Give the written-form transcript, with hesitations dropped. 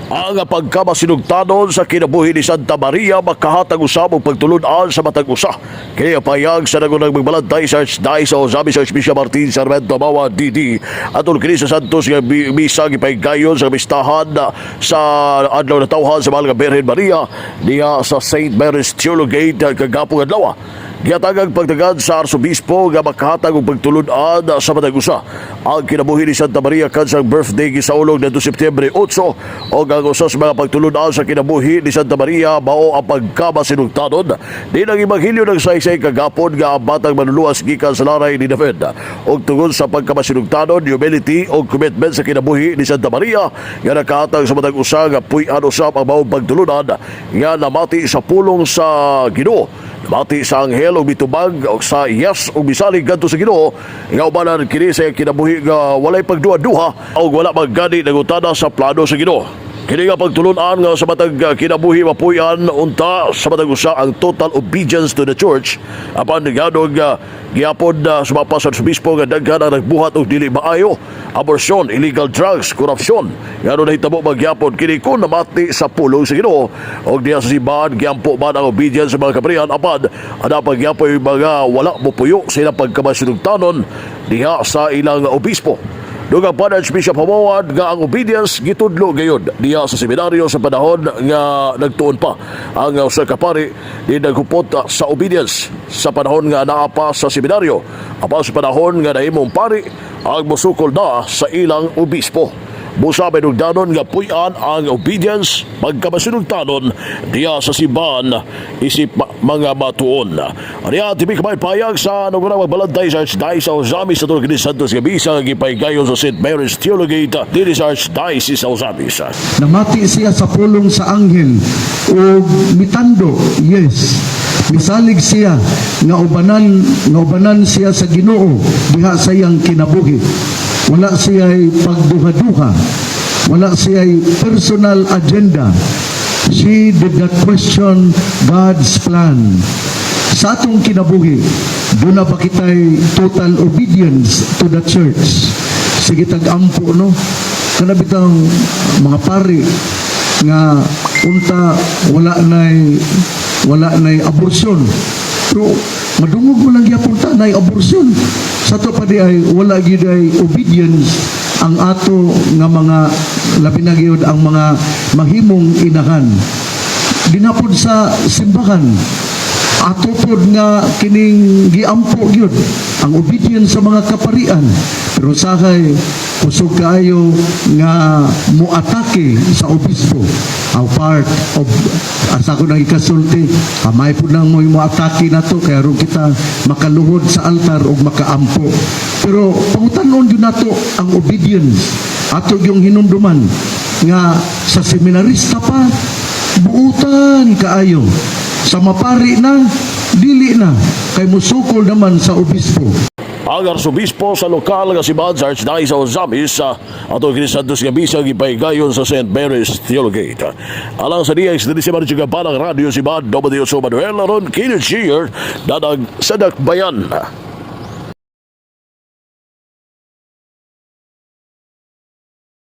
Ang pagkamasinugtanon sa kinabuhi ni Santa Maria makahatag usab og pagtulon-an sa matag usa. Kaya payag sa nagunang magbalantay sa Archdiocese sa Ozami sa Archbishop Martin Sarmiento Mawa DD atol kini sa Santos nga misa gipaygayon sa bistahan sa adlaw na tawhan sa Mahal nga Birhen Maria diha sa St. Mary's Theologate kagapong adlaw. Gihatag pagtagad sa Arsobispo nga makahatag og pagtulon-an sa matag usa. Ang kinabuhi ni Santa Maria kansang birthday gisaulog ngadto Setyembre 8 o ang usas mga pagtulon-an sa kinabuhi ni Santa Maria mao ang pagkamasinugtanon. Di ang Ebanghelyo ng saysay kagapon nga ang batang manluluwas gikan sa laray ni David. Og tungod sa pagkamasinugtanon, humility o commitment sa kinabuhi ni Santa Maria nga nakahatag sa matag usa nga puy-an usab ang maong pagtulunan nga namati sa pulong sa Ginoo. Mati sa anghel o bitubag o sa yes o bisalig ganto sa Ginoo nga ubanan kini sa kinabuhi nga walay pagduha-duha o wala maggani nagutana sa plano sa Ginoo. Kini nga pagtulon-an nga sa matag kinabuhi mapuy-an unta sa matag usa ang total obedience to the church apan gadog gihapon sumapas sa Arsobispo nga daghan ang nagbuhat og dili maayo, abortion, illegal drugs, korupsyon. Ngano nahitabo magyapon kini kun namati sa pulong sa Ginoo og diha sa simbahan giampo man ang obedience sa mga kaprihan apan ada pagyapoy mga wala mopuyo sa ilang pagkamasinugtanon diha sa ilang obispo. Dugang pa Archbishop Hamawad nga ang obedience gitudlo gayud diya sa seminaryo sa panahon nga nagtuon pa ang usa ka pari di naghupot sa obedience sa panahon nga naa pa sa seminaryo apan sa panahon nga nahimong pari ang musukol na sa ilang obispo. Musabe nugdanon nga puy-an ang obedience pagkamasinugtanon diya sa simbahan isip mga matuon. Ariya tibi kamay payag sa nagunang magbalantay sa Archdiocese sa Ozami sa tulog ni Santos Gabisa nga gipaygayon sa St. Mary's Theologate dili sa Archdiocese sa Ozami. Namati siya sa pulong sa anghel o mitando, yes. Misalig siya nga ubanan siya sa Ginoo diha sa iyang kinabuhi. Wala siya'y pagduha-duha. Wala siya'y personal agenda. She did not question God's plan. Sa atong kinabuhi, doon na ba kita'y total obedience to the church? Sige tag-ampo, no? Kanabitang mga pari nga unta wala na'y abortion. Pero madungog mo lang gyapon ta na'y abortion. Sa to pa di ay wala gyud ay obedience ang ato nga mga labi na gyud ang mga mahimong inahan. Dinapod sa simbahan ato pod nga kining giampo gyud ang obedience sa mga kaparian. Pero sahay kusog kaayo nga muatake sa obispo. Ang part of asa ko nang ikasulti kamay po nang mo atake na to kaya ron kita makaluhod sa altar o makaampo. Pero pangutanon yun nato ang obedience ato yung hinumduman nga sa seminarista pa buutan kaayo sa mapari na dili na kay musukol naman sa obispo. Ang Arsobispo sa lokal nga simbahan sa Archdiocese sa Ozami atong kini Santos Gabisa gipaygayon sa St. Mary's Theologate. Alang sa diya sa December juga palang radio simbahan Dominio Manuel aron kini cheer dadag sadak bayan.